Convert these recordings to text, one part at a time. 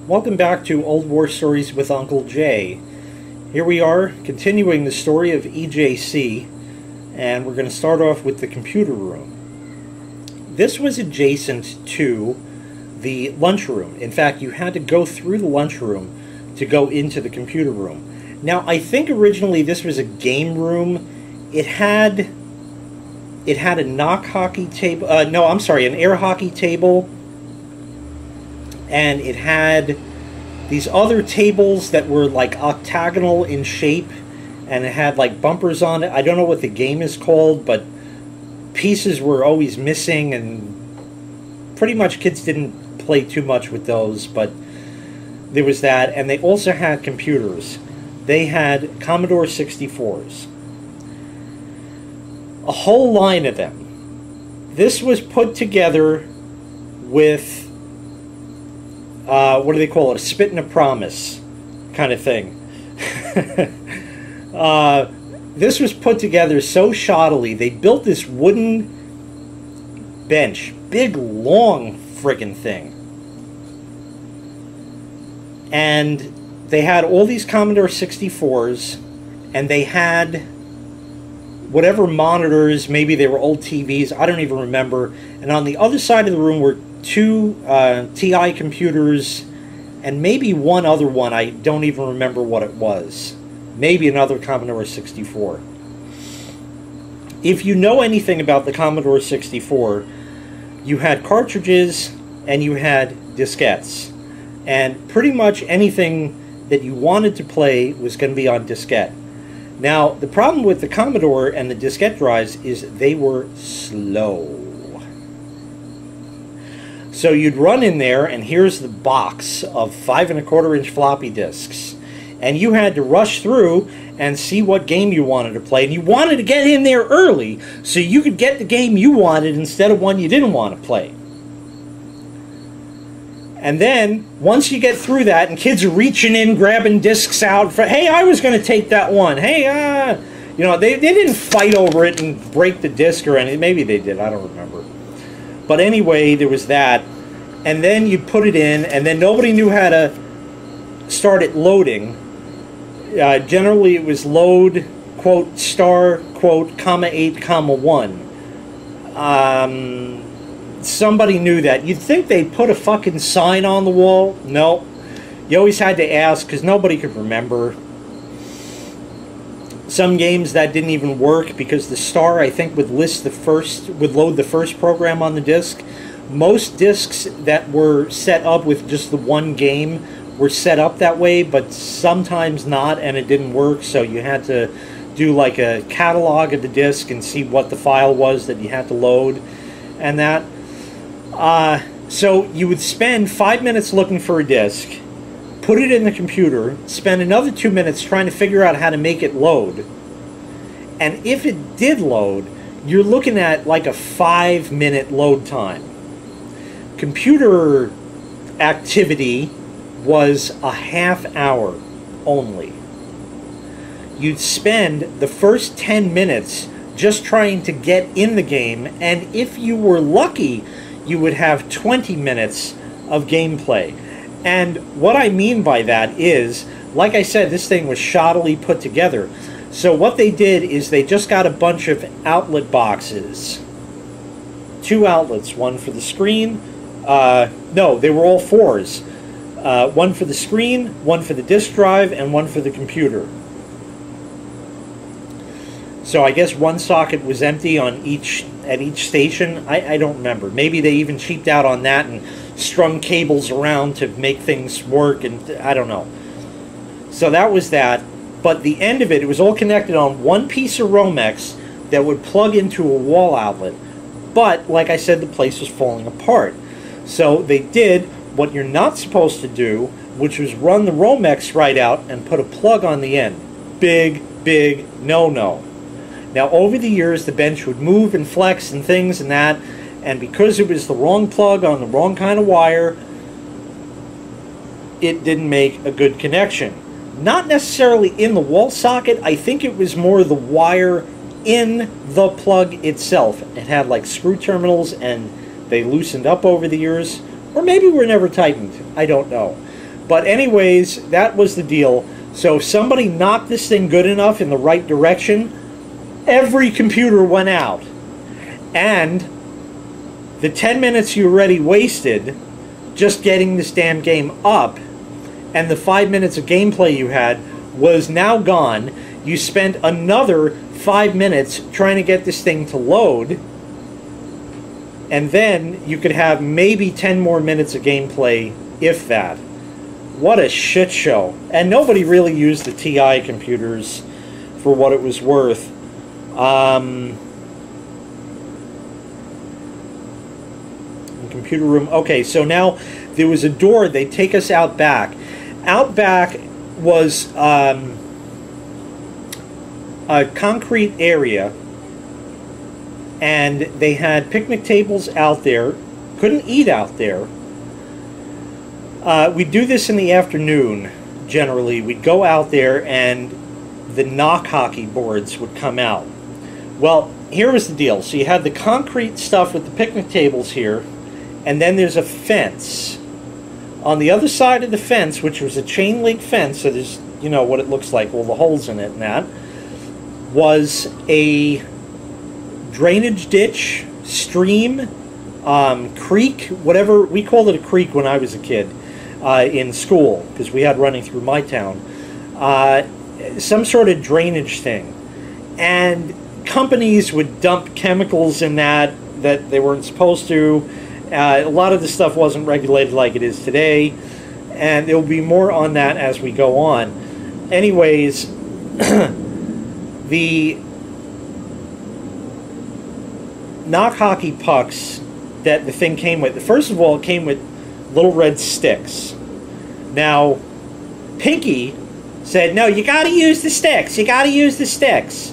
Welcome back to Old War Stories with Uncle Jay. Here we are, continuing the story of EJC, and we're going to start off with the computer room. This was adjacent to the lunchroom. In fact, you had to go through the lunchroom to go into the computer room. Now, I think originally this was a game room. It had a knock hockey table, an air hockey table, and it had these other tables that were like octagonal in shape, and it had like bumpers on it. I don't know what the game is called, but pieces were always missing, and pretty much kids didn't play too much with those, but there was that. And they also had computers. They had Commodore 64s. A whole line of them. This was put together with what do they call it? A spit and a promise kind of thing. This was put together so shoddily. They built this wooden bench, big, long friggin' thing. And they had all these Commodore 64s, and they had whatever monitors, maybe they were old TVs, I don't even remember. And on the other side of the room were two TI computers, and maybe one other one. I don't even remember what it was. Maybe another Commodore 64. If you know anything about the Commodore 64, you had cartridges and you had diskettes. And pretty much anything that you wanted to play was going to be on diskette. Now, the problem with the Commodore and the diskette drives is they were slow. So you'd run in there, and here's the box of 5 1/4 inch floppy disks. And you had to rush through and see what game you wanted to play. And you wanted to get in there early so you could get the game you wanted instead of one you didn't want to play. And then, once you get through that, and kids are reaching in, grabbing discs out, for, hey, I was going to take that one. Hey, you know, they didn't fight over it and break the disc or anything. Maybe they did, I don't remember. But anyway, there was that. And then you put it in, and then nobody knew how to start it loading. Generally, it was load, quote, star, quote, comma 8, comma 1. Somebody knew that. You'd think they'd put a fucking sign on the wall. No. You always had to ask, because nobody could remember. Some games that didn't even work because the star, I think, would load the first program on the disc. Most discs that were set up with just the one game were set up that way, but sometimes not, and it didn't work, so you had to do like a catalog of the disc and see what the file was that you had to load, and that. So you would spend 5 minutes looking for a disc, put it in the computer, spend another 2 minutes trying to figure out how to make it load. And if it did load, you're looking at like a 5-minute load time. Computer activity was a half hour only. You'd spend the first 10 minutes just trying to get in the game, and if you were lucky, you would have 20 minutes of gameplay. And what I mean by that is, like I said, this thing was shoddily put together. So what they did is they just got a bunch of outlet boxes. 2 outlets, one for the screen. No, they were all 4s. One for the screen, one for the disk drive, and one for the computer. So I guess one socket was empty on at each station. I don't remember. Maybe they even cheaped out on that and strung cables around to make things work, and I don't know. So that was that. But the end of it, it was all connected on one piece of Romex that would plug into a wall outlet. But, like I said, the place was falling apart. So they did what you're not supposed to do, which was run the Romex right out and put a plug on the end. Big, big no-no. Now, over the years, the bench would move and flex and things and that, and because it was the wrong plug on the wrong kind of wire, it didn't make a good connection. Not necessarily in the wall socket. I think it was more the wire in the plug itself. It had like screw terminals, and they loosened up over the years, or maybe were never tightened. I don't know. But anyways, that was the deal. So if somebody knocked this thing good enough in the right direction, every computer went out. And the 10 minutes you already wasted just getting this damn game up, and the 5 minutes of gameplay you had, was now gone. You spent another 5 minutes trying to get this thing to load, and then you could have maybe 10 more minutes of gameplay, if that. What a shit show. And nobody really used the TI computers for what it was worth. Computer room. Okay, so now there was a door. They take us out back. Out back was a concrete area, and they had picnic tables out there. Couldn't eat out there. We'd do this in the afternoon, generally. We'd go out there, and the knock hockey boards would come out. Well, here was the deal. So you had the concrete stuff with the picnic tables here, and then there's a fence. On the other side of the fence, which was a chain link fence, so there's, you know, what it looks like, all the holes in it and that, was a drainage ditch, stream, creek, whatever. We called it a creek when I was a kid in school, because we had running through my town. Some sort of drainage thing. And companies would dump chemicals in that they weren't supposed to. A lot of the stuff wasn't regulated like it is today, and there will be more on that as we go on. Anyways, the knock hockey pucks that the thing came with, first of all, it came with little red sticks. Now, Pinky said, no, you got to use the sticks. You got to use the sticks.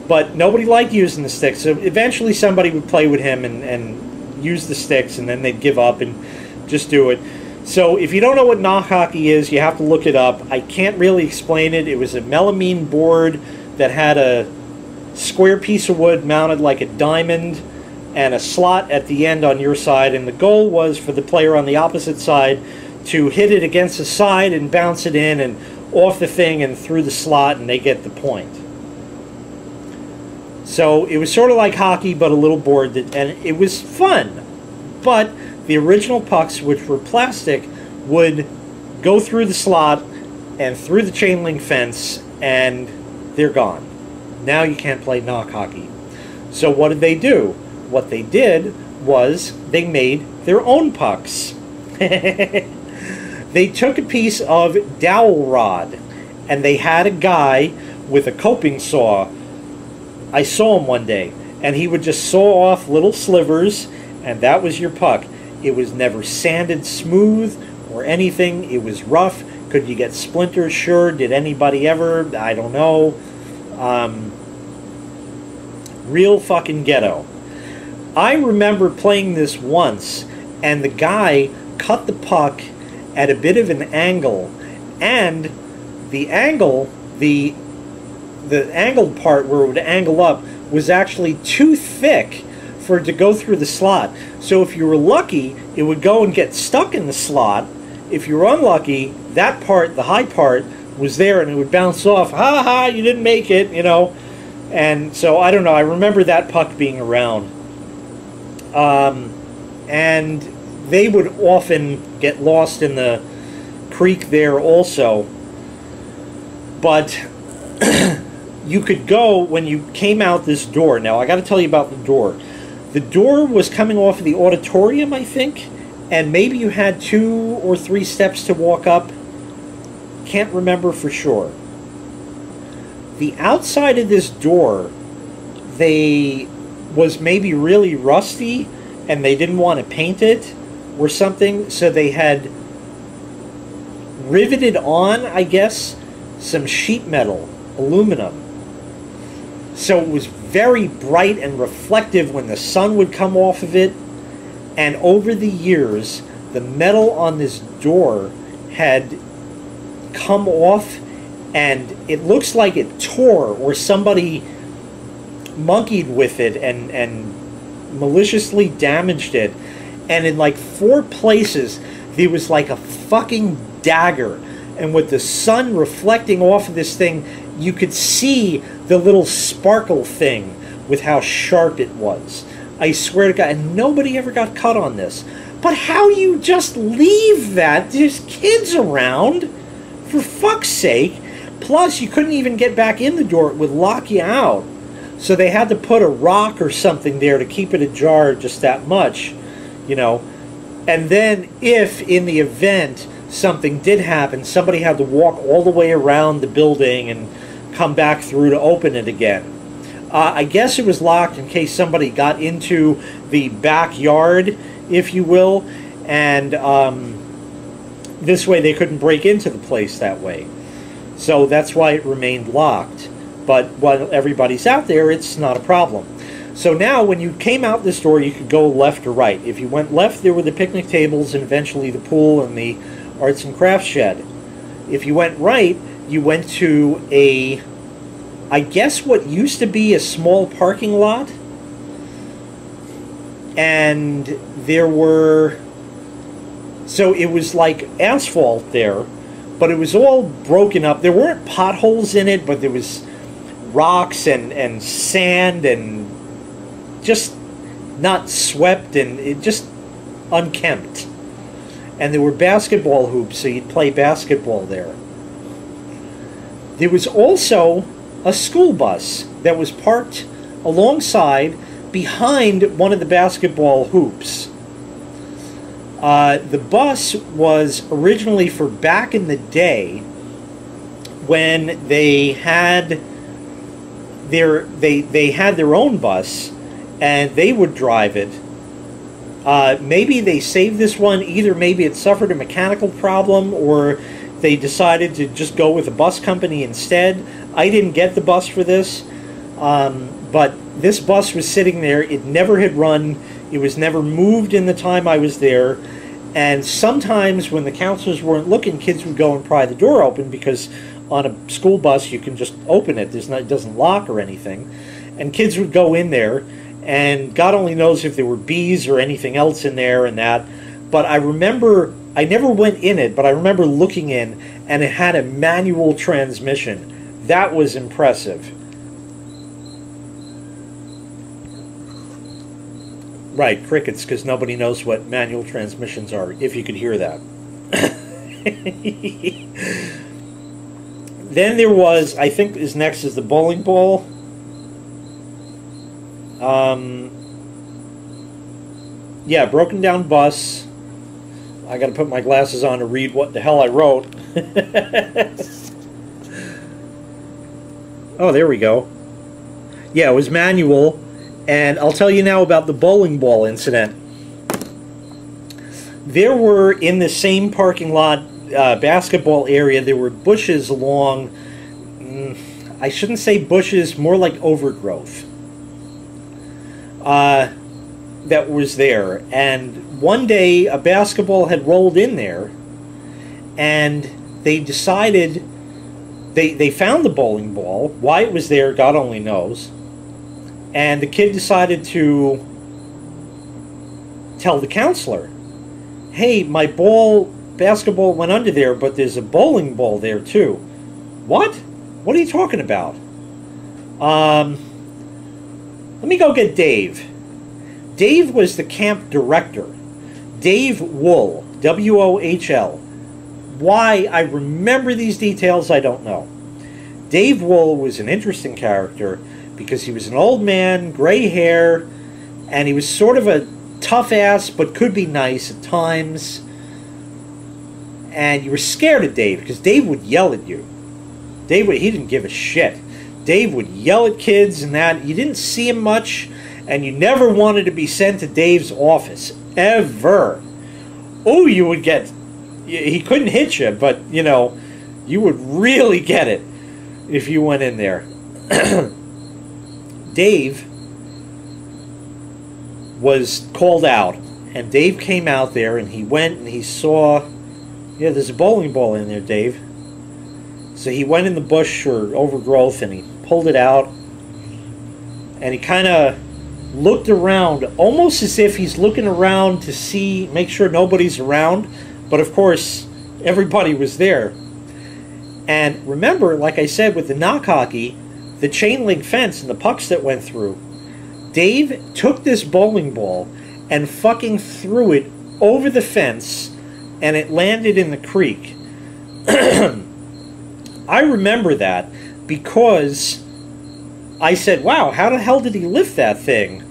But nobody liked using the sticks, so eventually somebody would play with him and use the sticks, and then they'd give up and just do it. So if you don't know what knock hockey is, you have to look it up. I can't really explain it. It was a melamine board that had a square piece of wood mounted like a diamond and a slot at the end on your side, and the goal was for the player on the opposite side to hit it against the side and bounce it in and off the thing and through the slot, and they get the point. So it was sort of like hockey, but a little board, and it was fun. But the original pucks, which were plastic, would go through the slot and through the chain link fence, and they're gone. Now you can't play knock hockey. So what did they do? What they did was they made their own pucks. They took a piece of dowel rod, and they had a guy with a coping saw. I saw him one day, and he would just saw off little slivers, and that was your puck. It was never sanded smooth or anything. It was rough. Could you get splinters? Sure. Did anybody ever? I don't know. Real fucking ghetto. I remember playing this once, and the guy cut the puck at a bit of an angle, and the angle, the angled part where it would angle up was actually too thick for it to go through the slot. So if you were lucky, it would go and get stuck in the slot. If you were unlucky, that part, the high part, was there and it would bounce off. Ha ha, you didn't make it, you know. And so, I don't know, I remember that puck being around. And they would often get lost in the creek there also. But you could go, when you came out this door, now I got to tell you about the door. The door was coming off of the auditorium, I think, and maybe you had 2 or 3 steps to walk up. Can't remember for sure. The outside of this door, was maybe really rusty, and they didn't want to paint it or something, so they had riveted on, I guess, some sheet metal, aluminum. So it was very bright and reflective when the sun would come off of it. And over the years, the metal on this door had come off, and it looks like it tore, or somebody monkeyed with it and maliciously damaged it. And in like 4 places, there was like a fucking dagger. And with the sun reflecting off of this thing, you could see the little sparkle thing with how sharp it was. I swear to God, and nobody ever got cut on this. But how you just leave that? There's kids around, for fuck's sake. Plus, you couldn't even get back in the door. It would lock you out. So they had to put a rock or something there to keep it ajar just that much, you know. And then if, in the event, something did happen, somebody had to walk all the way around the building and come back through to open it again. I guess it was locked in case somebody got into the backyard, if you will, and this way they couldn't break into the place that way. So that's why it remained locked. But while everybody's out there, it's not a problem. So now when you came out this door, you could go left or right. If you went left, there were the picnic tables and eventually the pool and the arts and crafts shed. If you went right, you went to a, I guess what used to be a small parking lot. And there were, so it was like asphalt there, but it was all broken up. There weren't potholes in it, but there was rocks and sand and just not swept, and it just unkempt. And there were basketball hoops, so you'd play basketball there. There was also a school bus that was parked alongside behind one of the basketball hoops. The bus was originally for back in the day when they had their own bus and they would drive it. Maybe they saved this one. Either maybe it suffered a mechanical problem or they decided to just go with a bus company instead. I didn't get the bus for this, but this bus was sitting there. It never had run. It was never moved in the time I was there. And sometimes when the counselors weren't looking, kids would go and pry the door open, because on a school bus you can just open it. It doesn't lock or anything. And kids would go in there, and God only knows if there were bees or anything else in there and that. But I remember, I never went in it, but I remember looking in, and it had a manual transmission. That was impressive. Right, crickets, because nobody knows what manual transmissions are, if you could hear that. Then there was, I think is next is the bowling ball. Yeah, broken down bus. I got to put my glasses on to read what the hell I wrote. Oh, there we go. Yeah, it was manual. And I'll tell you now about the bowling ball incident. There were, in the same parking lot, basketball area, there were bushes along, I shouldn't say bushes, more like overgrowth, that was there. And one day, a basketball had rolled in there, and they decided, they found the bowling ball. Why it was there, God only knows. And the kid decided to tell the counselor, hey, my basketball went under there, but there's a bowling ball there too. What? What are you talking about? Let me go get Dave. Dave was the camp director. Dave Wohl, W-O-H-L. Why I remember these details, I don't know. Dave Wohl was an interesting character, because he was an old man, gray hair, and he was sort of a tough ass, but could be nice at times. And you were scared of Dave, because Dave would yell at you. He didn't give a shit. Dave would yell at kids and that. You didn't see him much, and you never wanted to be sent to Dave's office. Ever. Oh, you would get... He couldn't hit you, but, you know, you would really get it if you went in there. Dave was called out, and Dave came out there, and he went and he saw, yeah, there's a bowling ball in there, Dave. So he went in the bush or overgrowth, and he pulled it out, and he kind of looked around, almost as if he's looking around to see, make sure nobody's around, But of course, everybody was there. And remember, like I said, with the knock hockey, the chain link fence and the pucks that went through, Dave took this bowling ball and fucking threw it over the fence, and it landed in the creek. I remember that because I said, wow, how the hell did he lift that thing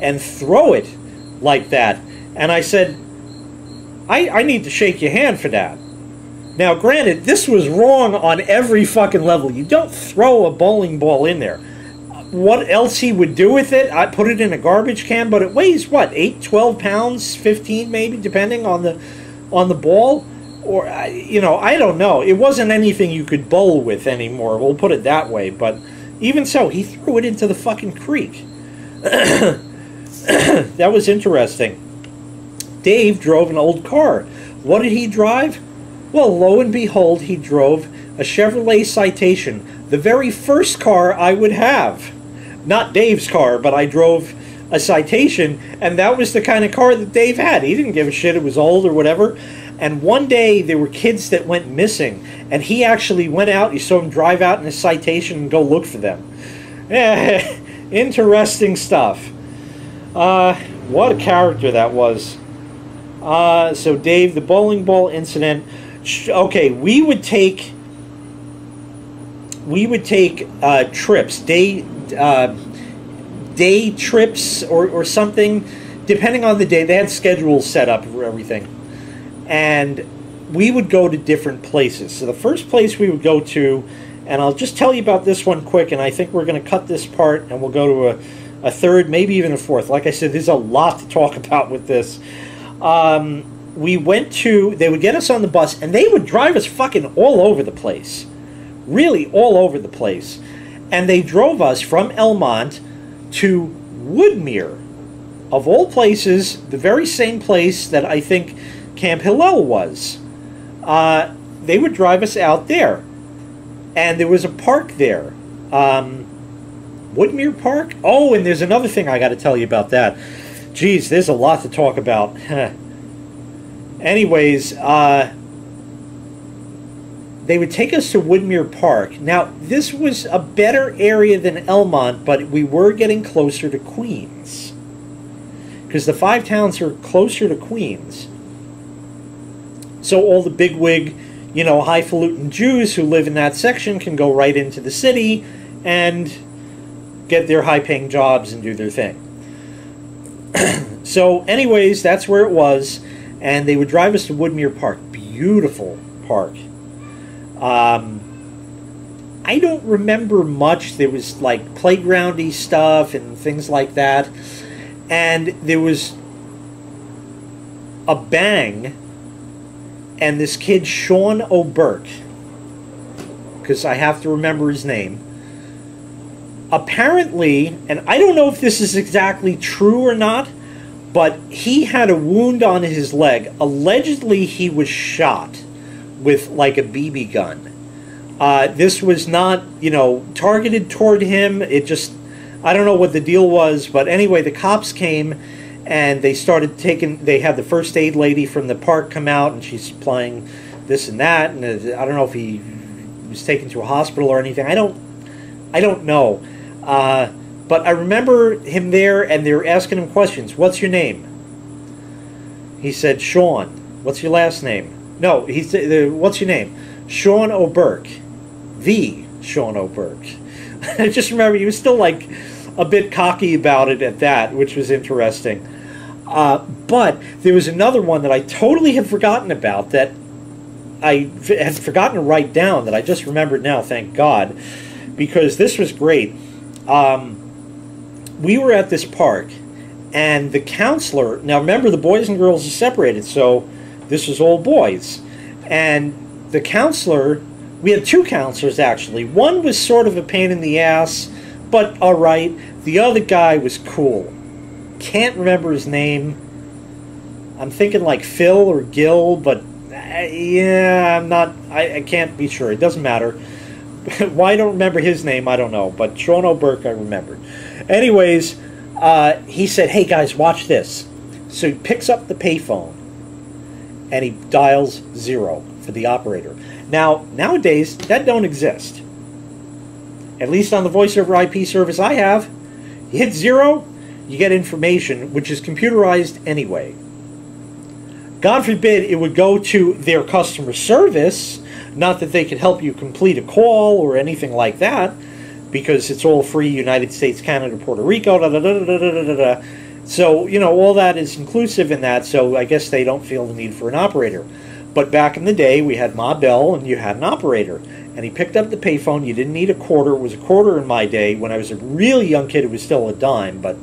and throw it like that? And I said, I need to shake your hand for that. Now, granted, this was wrong on every fucking level. You don't throw a bowling ball in there. What else he would do with it? I put it in a garbage can, but it weighs, what, 8, 12 pounds, 15 maybe, depending on the ball? Or, you know, I don't know. It wasn't anything you could bowl with anymore, we'll put it that way. But even so, he threw it into the fucking creek. That was interesting. Dave drove an old car. What did he drive? Well, lo and behold, he drove a Chevrolet Citation, the very first car I would have. Not Dave's car, but I drove a Citation, and that was the kind of car that Dave had. He didn't give a shit, it was old or whatever. And one day, there were kids that went missing, and he actually went out, you saw him drive out in a Citation and go look for them. Interesting stuff. What a character that was. So Dave, the bowling ball incident. Okay, we would take trips, day trips or something, depending on the day. They had schedules set up for everything, and we would go to different places. So the first place we would go to, and I'll just tell you about this one quick, and I think we're going to cut this part and we'll go to a third, maybe even a fourth. Like I said, there's a lot to talk about with this. We went to, they would get us on the bus, and they would drive us fucking all over the place. Really all over the place. And they drove us from Elmont to Woodmere. Of all places, the very same place that I think Camp Hillel was. They would drive us out there. And there was a park there. Woodmere Park? Oh, and there's another thing I got to tell you about that. Geez, there's a lot to talk about. Anyways, they would take us to Woodmere Park. Now, this was a better area than Elmont, but we were getting closer to Queens. Because the 5 towns are closer to Queens. So all the bigwig, you know, highfalutin Jews who live in that section can go right into the city and get their high-paying jobs and do their thing. So, anyways, that's where it was. And they would drive us to Woodmere Park. Beautiful park. I don't remember much. There was like playgroundy stuff and things like that. And there was a bang. And this kid, Sean O'Burke, because I have to remember his name, apparently, and I don't know if this is exactly true or not, but he had a wound on his leg. Allegedly, he was shot with, like, a BB gun. This was not, you know, targeted toward him. It just, I don't know what the deal was. But anyway, the cops came, and they started taking, they had the first aid lady from the park come out, and she's supplying this and that. And I don't know if he was taken to a hospital or anything. I don't know. But I remember him there, and they were asking him questions. What's your name? He said, Sean. What's your last name? No, he said, what's your name? Sean O'Burke. The Sean O'Burke. I just remember he was still like a bit cocky about it at that, which was interesting. But there was another one that I totally had forgotten about that I had forgotten to write down that I just remembered now, thank God, because this was great. We were at this park, and the counselor, now remember the boys and girls are separated, so this was all boys, and the counselor, we had 2 counselors actually. One was sort of a pain in the ass, but alright. The other guy was cool. Can't remember his name. I'm thinking like Phil or Gil, but yeah, I can't be sure. It doesn't matter. Why I don't remember his name, I don't know. But Sean O'Burke, I remembered. Anyways, he said, hey guys, watch this. So he picks up the payphone. and he dials 0 for the operator. Now, nowadays, that don't exist. At least on the voice over IP service I have, you hit 0, you get information, which is computerized anyway. God forbid it would go to their customer service, not that they could help you complete a call or anything like that, because it's all free, United States, Canada, Puerto Rico, da da da da da da da. So, you know, all that is inclusive in that, so I guess they don't feel the need for an operator. But back in the day, we had Ma Bell, and you had an operator. And he picked up the payphone. You didn't need a quarter. It was a quarter in my day. When I was a really young kid, it was still a dime, but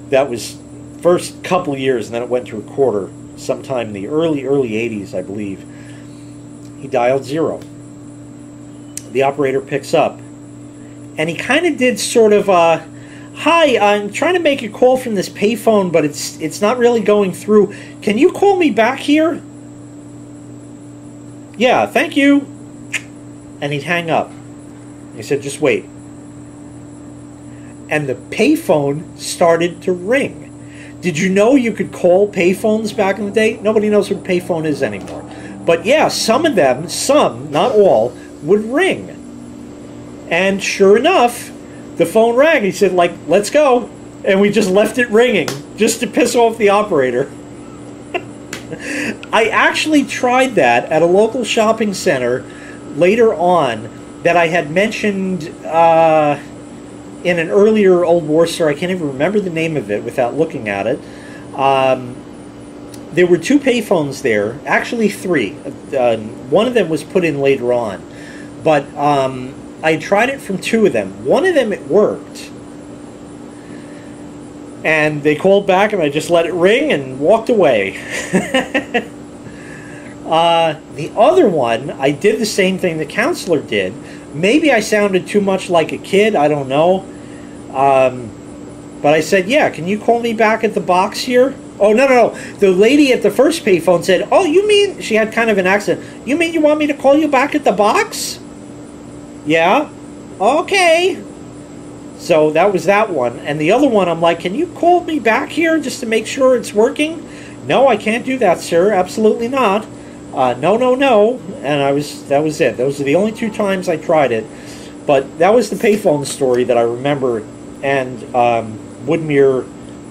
that was first couple years, and then it went to a quarter sometime in the early 80s, I believe. He dialed 0. The operator picks up. And he kind of did sort of, hi, I'm trying to make a call from this payphone, but it's not really going through. Can you call me back here? Yeah, thank you. And he'd hang up. He said, just wait. And the payphone started to ring. Did you know you could call payphones back in the day? Nobody knows what a payphone is anymore. But yeah, some of them, some, not all, would ring. And sure enough, the phone rang. He said, like, let's go. And we just left it ringing, just to piss off the operator. I actually tried that at a local shopping center later on that I had mentioned in an earlier old war store. I can't even remember the name of it without looking at it. There were 2 payphones there, actually 3. One of them was put in later on. But I tried it from 2 of them. One of them, it worked. And they called back, and I just let it ring and walked away. The other one, I did the same thing the counselor did. Maybe I sounded too much like a kid, I don't know. But I said, yeah, can you call me back at the box here? Oh, no. The lady at the first payphone said, oh, you mean, she had kind of an accent, you mean you want me to call you back at the box? Yeah? Okay. So that was that one. And the other one, I'm like, can you call me back here just to make sure it's working? No, I can't do that, sir. Absolutely not. No. And that was it. Those are the only 2 times I tried it. But that was the payphone story that I remember, and Woodmere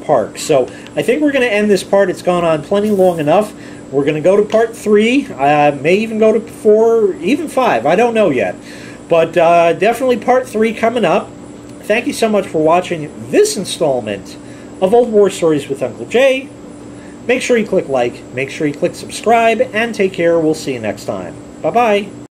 Park. So I think we're going to end this part. It's gone on plenty long enough. We're going to go to part 3. May even go to 4, even 5. I don't know yet. But definitely part 3 coming up. Thank you so much for watching this installment of Old War Stories with Uncle Jay. Make sure you click like, make sure you click subscribe, and take care. We'll see you next time. Bye-bye.